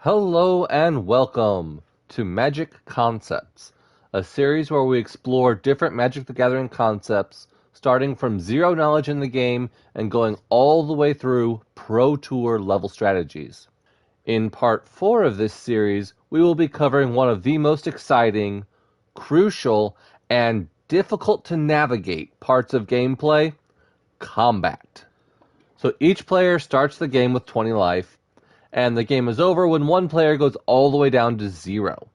Hello and welcome to Magic Concepts, a series where we explore different Magic the Gathering concepts, starting from zero knowledge in the game and going all the way through Pro Tour level strategies. In part 4 of this series, we will be covering one of the most exciting, crucial, and difficult to navigate parts of gameplay, combat. So each player starts the game with 20 life, and the game is over when one player goes all the way down to 0.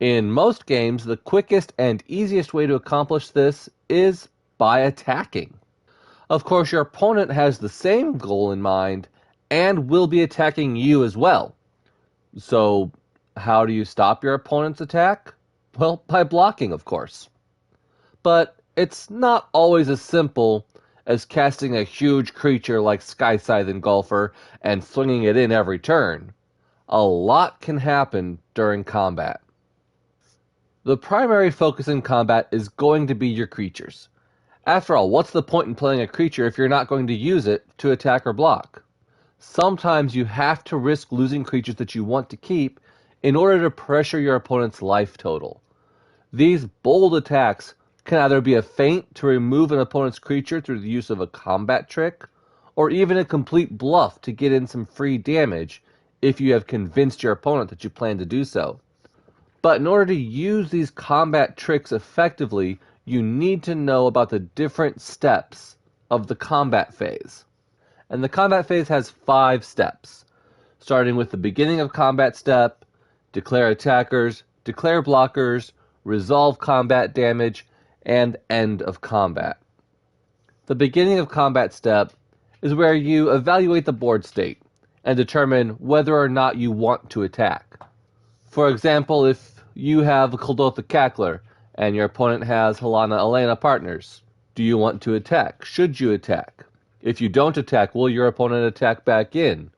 In most games, the quickest and easiest way to accomplish this is by attacking. Of course, your opponent has the same goal in mind and will be attacking you as well. So, how do you stop your opponent's attack? Well, by blocking, of course. But it's not always as simple as casting a huge creature like Sky Scythe in Golfer and flinging it in every turn. A lot can happen during combat. The primary focus in combat is going to be your creatures. After all, what's the point in playing a creature if you're not going to use it to attack or block? Sometimes you have to risk losing creatures that you want to keep in order to pressure your opponent's life total. These bold attacks can either be a feint to remove an opponent's creature through the use of a combat trick, or even a complete bluff to get in some free damage if you have convinced your opponent that you plan to do so. But in order to use these combat tricks effectively, you need to know about the different steps of the combat phase. And the combat phase has 5 steps, starting with the beginning of combat step, declare attackers, declare blockers, resolve combat damage, and end of combat. The beginning of combat step is where you evaluate the board state and determine whether or not you want to attack. For example, if you have a Kuldotha Cackler and your opponent has Helana Elena partners, do you want to attack? Should you attack? If you don't attack, will your opponent attack back in?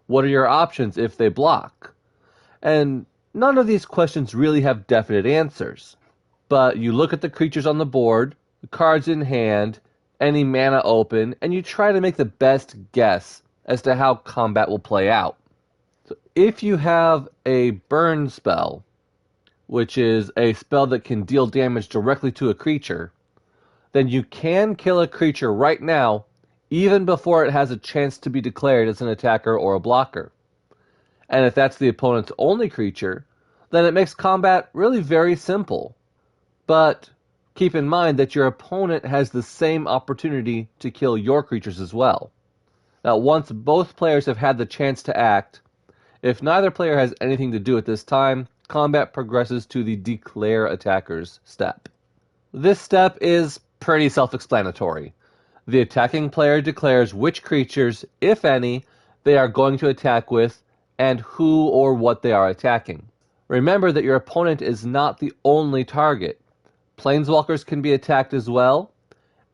What are your options if they block? And none of these questions really have definite answers. But you look at the creatures on the board, the cards in hand, any mana open, and you try to make the best guess as to how combat will play out. So if you have a burn spell, which is a spell that can deal damage directly to a creature, then you can kill a creature right now, even before it has a chance to be declared as an attacker or a blocker. And if that's the opponent's only creature, then it makes combat really very simple. But keep in mind that your opponent has the same opportunity to kill your creatures as well. Now, once both players have had the chance to act, if neither player has anything to do at this time, combat progresses to the declare attackers step. This step is pretty self-explanatory. The attacking player declares which creatures, if any, they are going to attack with and who or what they are attacking. Remember that your opponent is not the only target. Planeswalkers can be attacked as well,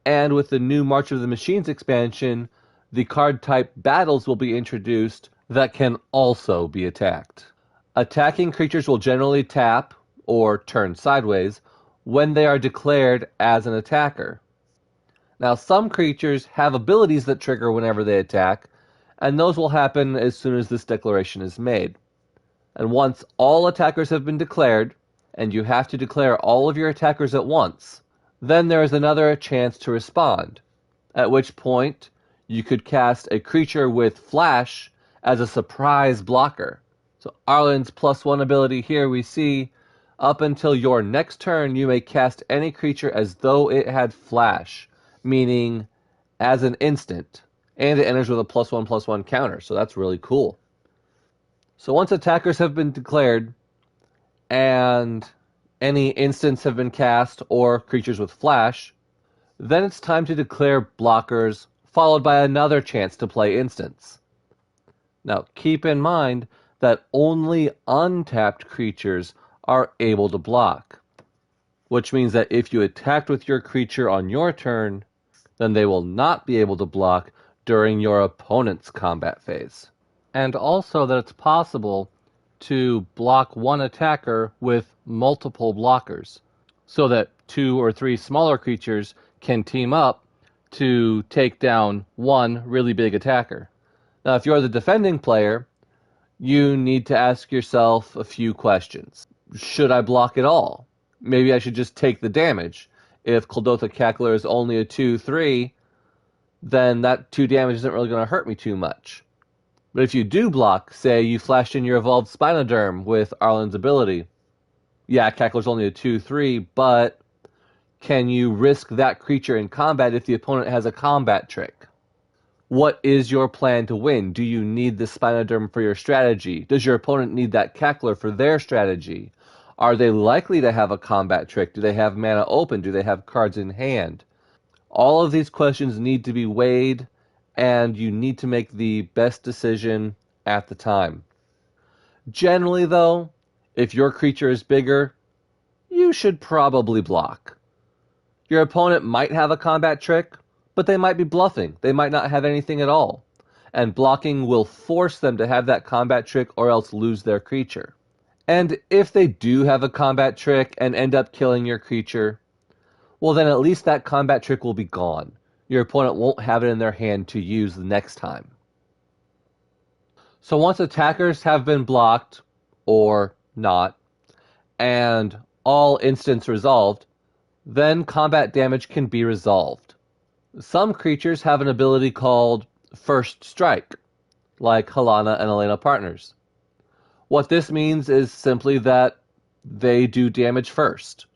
and with the new March of the Machines expansion, the card type battles will be introduced that can also be attacked. Attacking creatures will generally tap, or turn sideways, when they are declared as an attacker. Now, some creatures have abilities that trigger whenever they attack, and those will happen as soon as this declaration is made. And once all attackers have been declared, and you have to declare all of your attackers at once, then there is another chance to respond, at which point you could cast a creature with Flash as a surprise blocker. So Arlen's +1 ability here we see, up until your next turn you may cast any creature as though it had Flash, meaning as an instant, and it enters with a +1/+1 counter, so that's really cool. So once attackers have been declared, and any instants have been cast or creatures with Flash, then it's time to declare blockers, followed by another chance to play instants. Now keep in mind that only untapped creatures are able to block, which means that if you attacked with your creature on your turn, then they will not be able to block during your opponent's combat phase. And also that it's possible to block one attacker with multiple blockers, so that 2 or 3 smaller creatures can team up to take down one really big attacker. Now, if you're the defending player, you need to ask yourself a few questions. Should I block at all? Maybe I should just take the damage. If Clodothra Cackler is only a 2/3, then that 2 damage isn't really going to hurt me too much. But if you do block, say you flashed in your evolved Spinoderm with Arlen's ability, yeah, Cackler's only a 2/3, but can you risk that creature in combat if the opponent has a combat trick? What is your plan to win? Do you need the Spinoderm for your strategy? Does your opponent need that Cackler for their strategy? Are they likely to have a combat trick? Do they have mana open? Do they have cards in hand? All of these questions need to be weighed, and you need to make the best decision at the time. Generally, though, if your creature is bigger, you should probably block. Your opponent might have a combat trick, but they might be bluffing. They might not have anything at all. And blocking will force them to have that combat trick or else lose their creature. And if they do have a combat trick and end up killing your creature, well, then at least that combat trick will be gone. Your opponent won't have it in their hand to use the next time. So once attackers have been blocked, or not, and all instants resolved, then combat damage can be resolved. Some creatures have an ability called First Strike, like Halana and Elena partners. What this means is simply that they do damage first.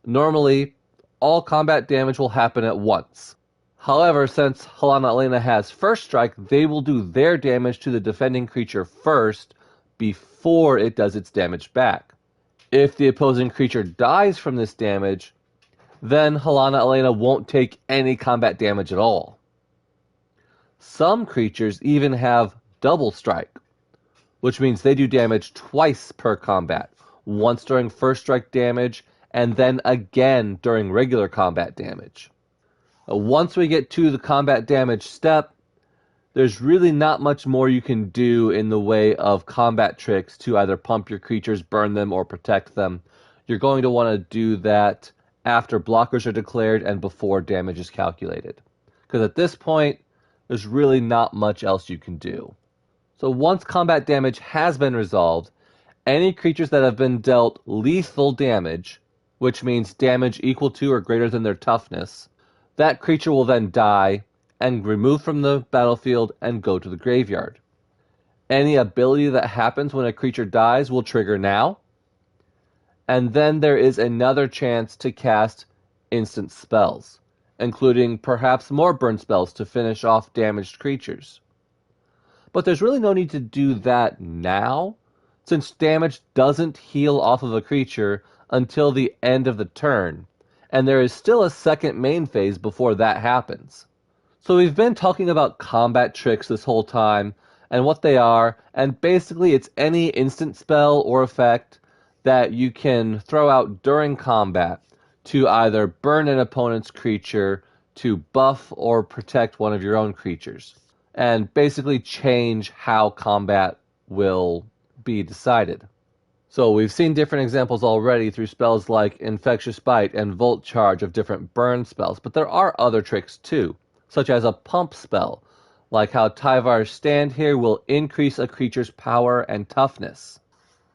Normally, all combat damage will happen at once. However, since Halana Elena has First Strike, they will do their damage to the defending creature first before it does its damage back. If the opposing creature dies from this damage, then Halana Elena won't take any combat damage at all. Some creatures even have Double Strike, which means they do damage twice per combat, once during First Strike damage, and then again during regular combat damage. Once we get to the combat damage step, there's really not much more you can do in the way of combat tricks to either pump your creatures, burn them, or protect them. You're going to want to do that after blockers are declared and before damage is calculated. Because at this point, there's really not much else you can do. So once combat damage has been resolved, any creatures that have been dealt lethal damage, which means damage equal to or greater than their toughness, that creature will then die and remove from the battlefield and go to the graveyard. Any ability that happens when a creature dies will trigger now, and then there is another chance to cast instant spells, including perhaps more burn spells to finish off damaged creatures. But there's really no need to do that now, since damage doesn't heal off of a creature until the end of the turn, and there is still a second main phase before that happens. So we've been talking about combat tricks this whole time, and what they are, and basically it's any instant spell or effect that you can throw out during combat to either burn an opponent's creature, to buff or protect one of your own creatures, and basically change how combat will be decided. So we've seen different examples already through spells like Infectious Bite and Volt Charge of different burn spells, but there are other tricks too, such as a pump spell, like how Tyvar's Stand here will increase a creature's power and toughness.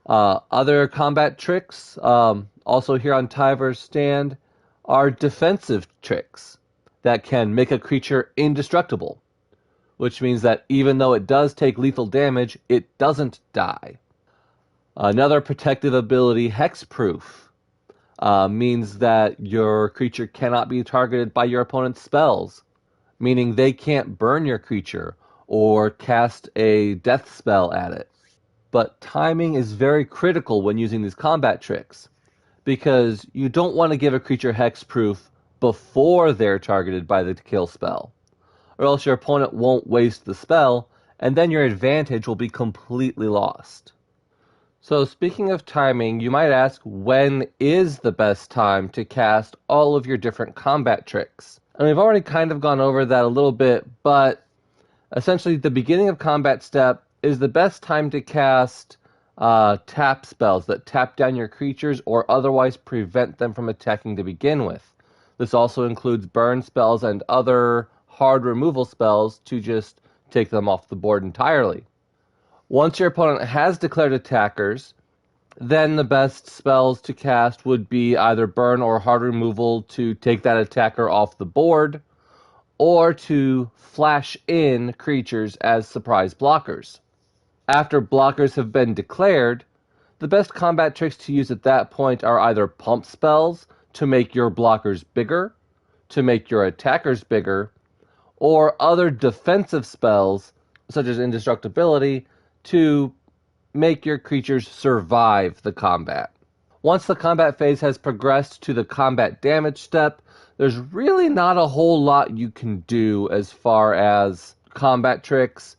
Other combat tricks, also here on Tyvar's Stand, are defensive tricks that can make a creature indestructible, which means that even though it does take lethal damage, it doesn't die. Another protective ability, Hexproof, means that your creature cannot be targeted by your opponent's spells, meaning they can't burn your creature or cast a death spell at it. But timing is very critical when using these combat tricks, because you don't want to give a creature Hexproof before they're targeted by the kill spell, or else your opponent won't waste the spell, and then your advantage will be completely lost. So speaking of timing, you might ask, when is the best time to cast all of your different combat tricks? And we've already kind of gone over that a little bit, but essentially the beginning of combat step is the best time to cast tap spells that tap down your creatures or otherwise prevent them from attacking to begin with. This also includes burn spells and other hard removal spells to just take them off the board entirely. Once your opponent has declared attackers, then the best spells to cast would be either burn or hard removal to take that attacker off the board, or to flash in creatures as surprise blockers. After blockers have been declared, the best combat tricks to use at that point are either pump spells to make your blockers bigger, to make your attackers bigger, or other defensive spells, such as indestructibility, to make your creatures survive the combat. Once the combat phase has progressed to the combat damage step, there's really not a whole lot you can do as far as combat tricks.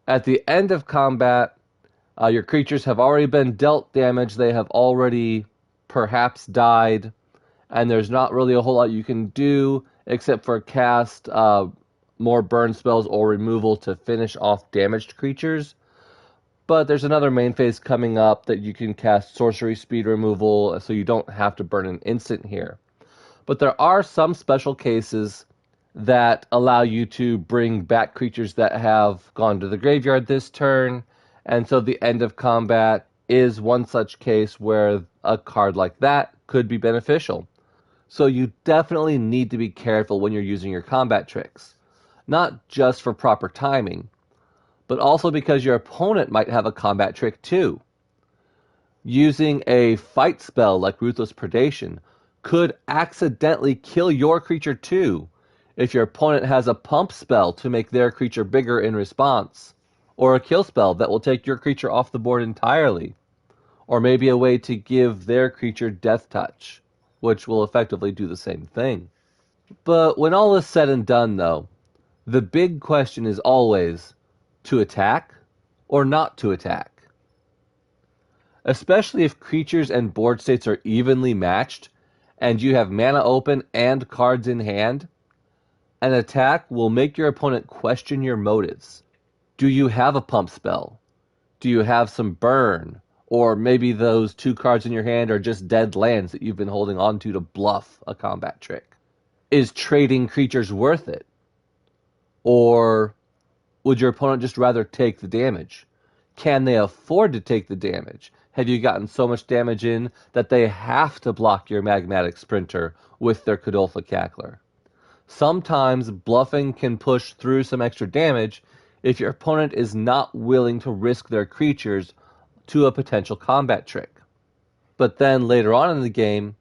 At the end of combat, your creatures have already been dealt damage, they have already perhaps died, and there's not really a whole lot you can do except for cast more burn spells or removal to finish off damaged creatures. But there's another main phase coming up that you can cast sorcery speed removal, so you don't have to burn an instant here. But there are some special cases that allow you to bring back creatures that have gone to the graveyard this turn, and so the end of combat is one such case where a card like that could be beneficial. So you definitely need to be careful when you're using your combat tricks. Not just for proper timing, but also because your opponent might have a combat trick too. Using a fight spell like Ruthless Predation could accidentally kill your creature too, if your opponent has a pump spell to make their creature bigger in response, or a kill spell that will take your creature off the board entirely, or maybe a way to give their creature Death Touch, which will effectively do the same thing. But when all is said and done though, the big question is always, to attack or not to attack. Especially if creatures and board states are evenly matched and you have mana open and cards in hand, an attack will make your opponent question your motives. Do you have a pump spell? Do you have some burn? Or maybe those 2 cards in your hand are just dead lands that you've been holding on to bluff a combat trick. Is trading creatures worth it? Or would your opponent just rather take the damage? Can they afford to take the damage? Have you gotten so much damage in that they have to block your Magmatic Sprinter with their Kadolfa Cackler? Sometimes bluffing can push through some extra damage if your opponent is not willing to risk their creatures to a potential combat trick. But then later on in the game,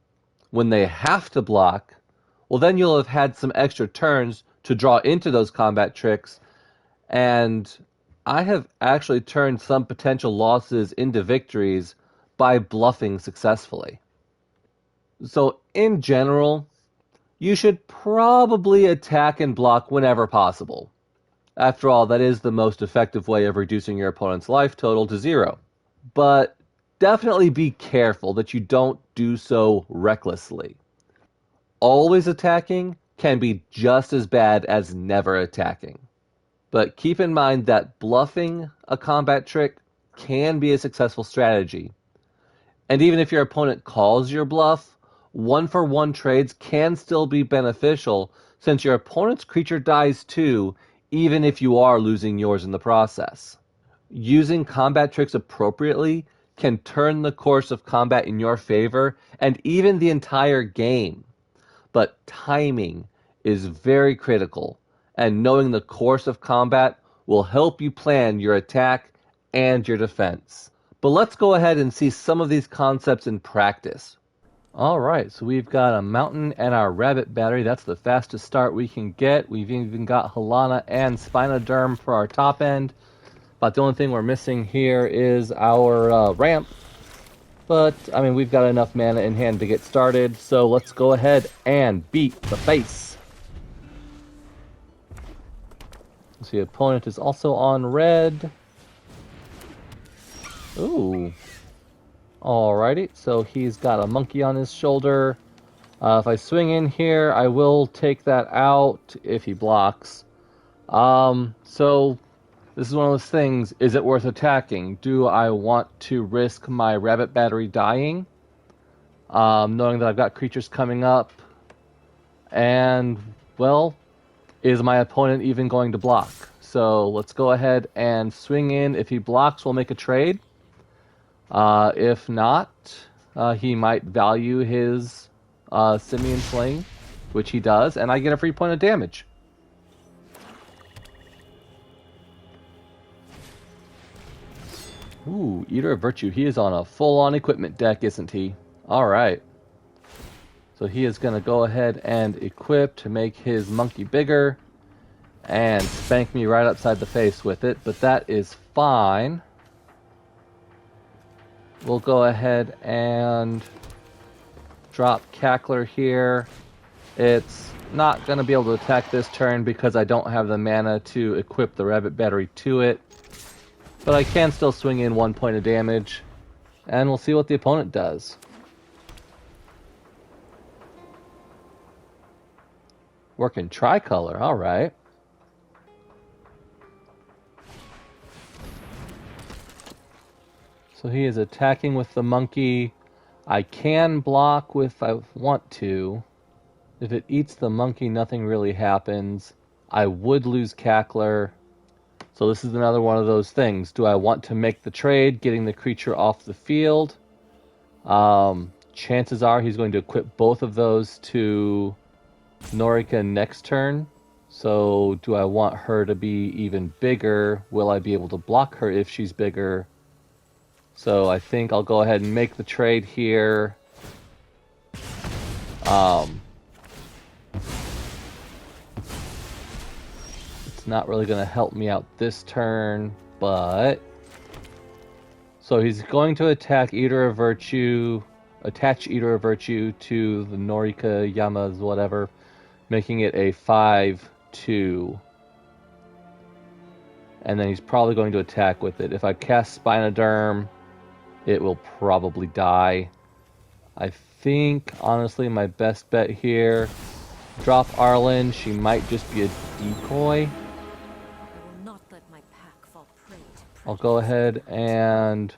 when they have to block, well then you'll have had some extra turns to draw into those combat tricks, and I have actually turned some potential losses into victories by bluffing successfully. So in general, you should probably attack and block whenever possible. After all, that is the most effective way of reducing your opponent's life total to 0. But definitely be careful that you don't do so recklessly. Always attacking can be just as bad as never attacking. But keep in mind that bluffing a combat trick can be a successful strategy. And even if your opponent calls your bluff, 1-for-1 trades can still be beneficial since your opponent's creature dies too, even if you are losing yours in the process. Using combat tricks appropriately can turn the course of combat in your favor and even the entire game. But timing is very critical, and knowing the course of combat will help you plan your attack and your defense. But let's go ahead and see some of these concepts in practice. Alright, so we've got a mountain and our rabbit battery. That's the fastest start we can get. We've even got Halana and Spinoderm for our top end. But the only thing we're missing here is our ramp. But, I mean, we've got enough mana in hand to get started, so let's go ahead and beat the face. So the opponent is also on red. Ooh. Alrighty, so he's got a monkey on his shoulder. If I swing in here, I will take that out if he blocks. So this is one of those things. Is it worth attacking? Do I want to risk my rabbit battery dying? Knowing that I've got creatures coming up. And, well, is my opponent even going to block? so let's go ahead and swing in. If he blocks, we'll make a trade. If not, he might value his Simian Sling, which he does, and I get a free point of damage. Ooh, Eater of Virtue. He is on a full-on equipment deck, isn't he? Alright. So he is going to go ahead and equip to make his monkey bigger and spank me right upside the face with it, but that is fine. We'll go ahead and drop Cackler here. It's not going to be able to attack this turn because I don't have the mana to equip the Rabbit Battery to it. But I can still swing in 1 point of damage, and we'll see what the opponent does. Working tricolor, alright. So he is attacking with the monkey. I can block if I want to. If it eats the monkey, nothing really happens. I would lose Cackler. So this is another one of those things. Do I want to make the trade, getting the creature off the field? Chances are he's going to equip both of those to Norika next turn. So do I want her to be even bigger? Will I be able to block her if she's bigger? So I think I'll go ahead and make the trade here. Not really going to help me out this turn, but so he's going to attack Eater of Virtue, attach Eater of Virtue to the Norika Yamas, whatever, making it a 5/2. And then he's probably going to attack with it. If I cast Spinoderm, it will probably die. I think, honestly, my best bet here, drop Arlen. She might just be a decoy. I'll go ahead and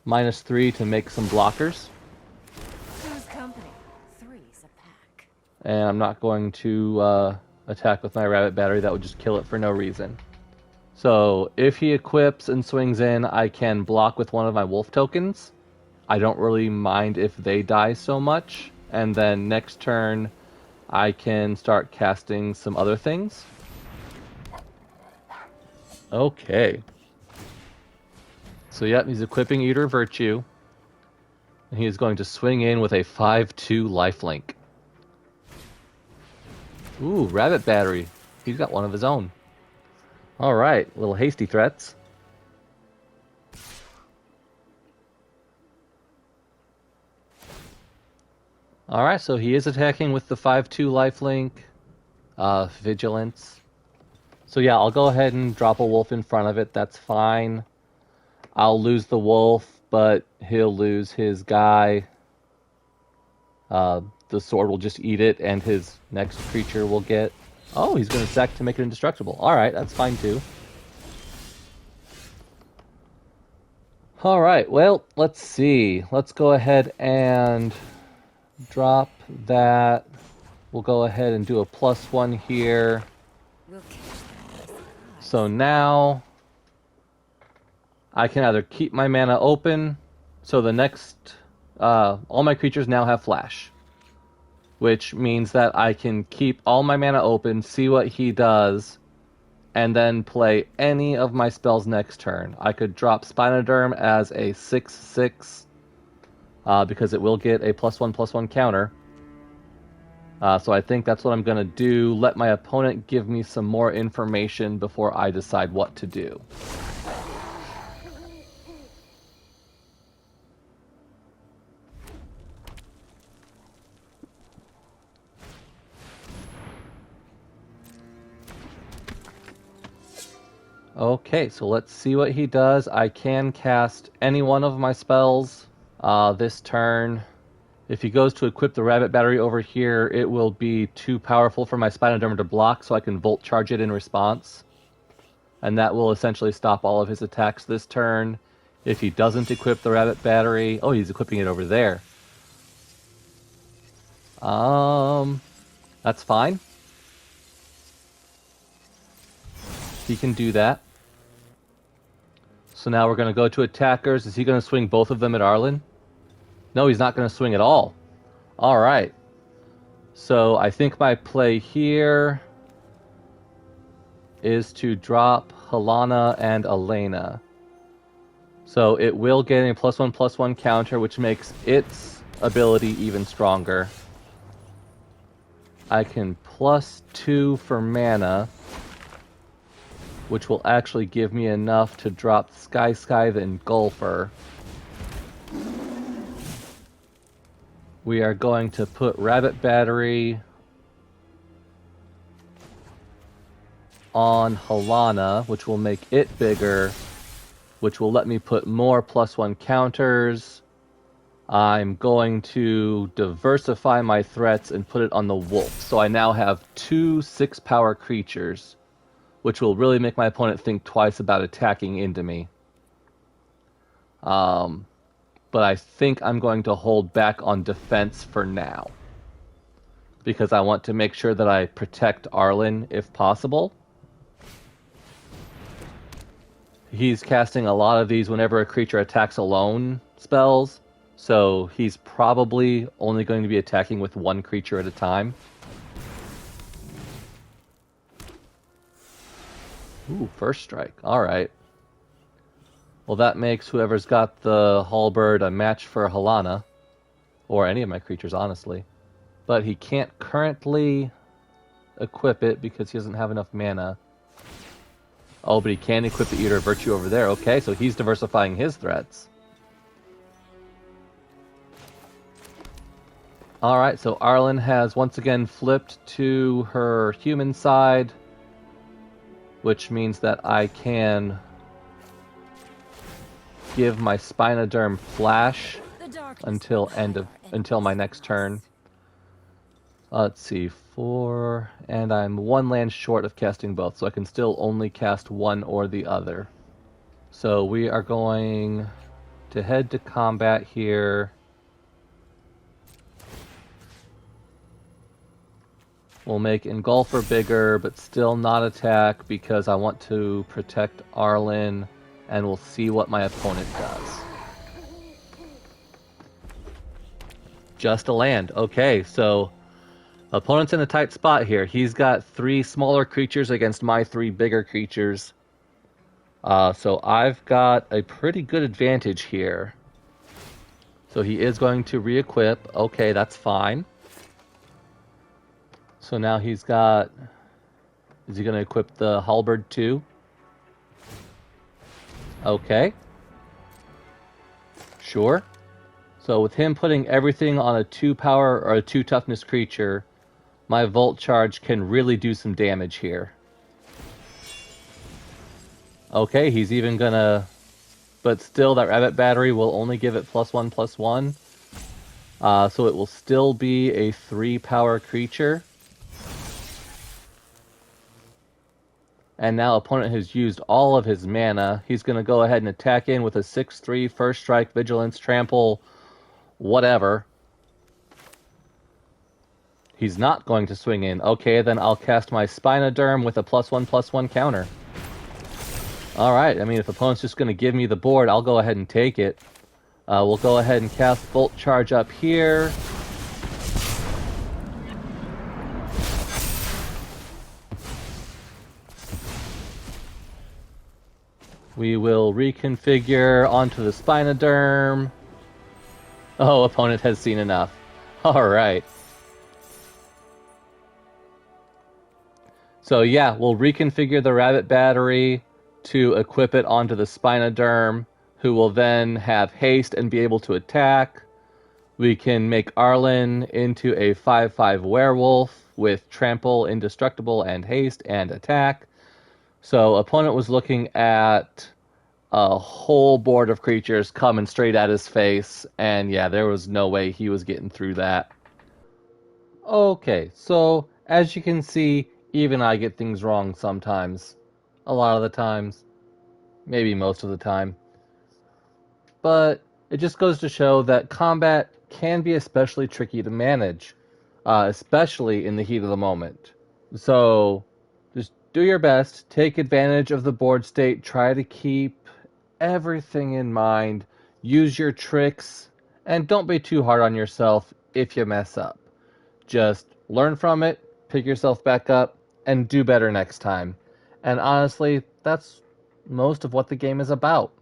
-3 to make some blockers. And I'm not going to attack with my Rabbit Battery. That would just kill it for no reason. So if he equips and swings in, I can block with one of my Wolf tokens. I don't really mind if they die so much. And then next turn, I can start casting some other things. Okay. So yep, he's equipping Eater of Virtue. And he is going to swing in with a 5/2 lifelink. Ooh, Rabbit Battery. He's got one of his own. Alright, little hasty threats. Alright, so he is attacking with the 5/2 lifelink. Vigilance. So yeah, I'll go ahead and drop a wolf in front of it. That's fine. I'll lose the wolf, but he'll lose his guy. The sword will just eat it, and his next creature will get... Oh, he's going to sack to make it indestructible. Alright, that's fine too. Alright, well, let's see. Let's go ahead and drop that. We'll go ahead and do a +1 here. So now I can either keep my mana open, so the next all my creatures now have flash, which means that I can keep all my mana open, see what he does, and then play any of my spells next turn. I could drop Spinoderm as a 6/6 because it will get a +1/+1 counter. So I think that's what I'm going to do. Let my opponent give me some more information before I decide what to do. Okay, so let's see what he does. I can cast any one of my spells this turn. If he goes to equip the Rabbit Battery over here, it will be too powerful for my Spinoderm to block, so I can Volt Charge it in response. And that will essentially stop all of his attacks this turn. If he doesn't equip the Rabbit Battery... Oh, he's equipping it over there. That's fine. he can do that. So now we're going to go to attackers. Is he going to swing both of them at Arlen? No, he's not going to swing at all. All right. So I think my play here is to drop Helena and Elena. So it will get a +1/+1 counter, which makes its ability even stronger. I can +2 for mana, which will actually give me enough to drop Sky the Engulfer. We are going to put Rabbit Battery on Helena, which will make it bigger, which will let me put more +1 counters. I'm going to diversify my threats and put it on the wolf. So I now have 2 6-power creatures, which will really make my opponent think twice about attacking into me. But I think I'm going to hold back on defense for now, because I want to make sure that I protect Arlen if possible. He's casting a lot of these whenever a creature attacks alone spells, so he's probably only going to be attacking with one creature at a time. Ooh, first strike. Alright. Well, that makes whoever's got the halberd a match for Helena. Or any of my creatures, honestly. But he can't currently equip it because he doesn't have enough mana. Oh, but he can equip the Eater of Virtue over there. Okay, so he's diversifying his threats. Alright, so Arlen has once again flipped to her human side, which means that I can give my Spinoderm Flash until my next turn. Let's see, 4, and I'm 1 land short of casting both, so I can still only cast one or the other. So we are going to head to combat here. We'll make Engulfer bigger, but still not attack because I want to protect Arlen, and we'll see what my opponent does. Just a land. Okay, so opponent's in a tight spot here. He's got 3 smaller creatures against my 3 bigger creatures. So I've got a pretty good advantage here. So he is going to re-equip. Okay, that's fine. So now he's got... Is he going to equip the halberd too? Okay. Sure. So with him putting everything on a 2 power or a 2 toughness creature, my Volt Charge can really do some damage here. Okay, he's even gonna... But still, that Rabbit Battery will only give it +1/+1. So it will still be a 3-power creature. And now opponent has used all of his mana. He's going to go ahead and attack in with a 6/3, first strike, vigilance, trample, whatever. He's not going to swing in. Okay, then I'll cast my Spinoderm with a +1/+1 counter. Alright, I mean, if opponent's just going to give me the board, I'll go ahead and take it. We'll go ahead and cast Volt Charge up here. We will reconfigure onto the Spinoderm. Oh, opponent has seen enough. Alright. So yeah, we'll reconfigure the Rabbit Battery to equip it onto the Spinoderm, who will then have haste and be able to attack. We can make Arlen into a 5/5 werewolf with trample, indestructible, and haste, and attack. So opponent was looking at a whole board of creatures coming straight at his face, and yeah, there was no way he was getting through that. Okay, so as you can see, even I get things wrong sometimes. A lot of the times. Maybe most of the time. But it just goes to show that combat can be especially tricky to manage, especially in the heat of the moment. So just do your best, take advantage of the board state, try to keep everything in mind, use your tricks, and don't be too hard on yourself if you mess up. Just learn from it, pick yourself back up, and do better next time. And honestly, that's most of what the game is about.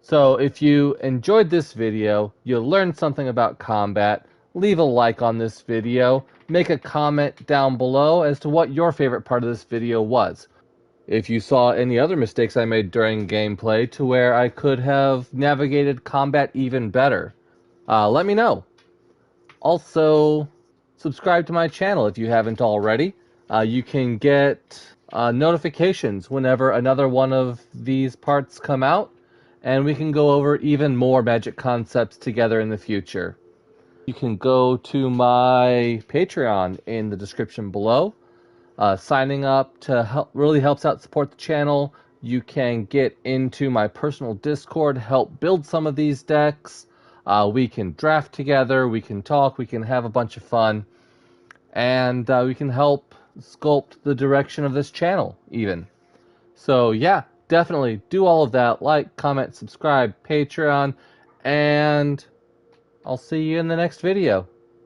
So if you enjoyed this video, you learned something about combat, leave a like on this video, make a comment down below as to what your favorite part of this video was. If you saw any other mistakes I made during gameplay to where I could have navigated combat even better, let me know. Also, subscribe to my channel if you haven't already. You can get notifications whenever another one of these parts come out, and we can go over even more magic concepts together in the future. You can go to my Patreon in the description below. Signing up to really helps out support the channel. You can get into my personal Discord, help build some of these decks. We can draft together, we can talk, we can have a bunch of fun, and we can help sculpt the direction of this channel even. So yeah, definitely do all of that. Like, comment, subscribe, Patreon, and I'll see you in the next video.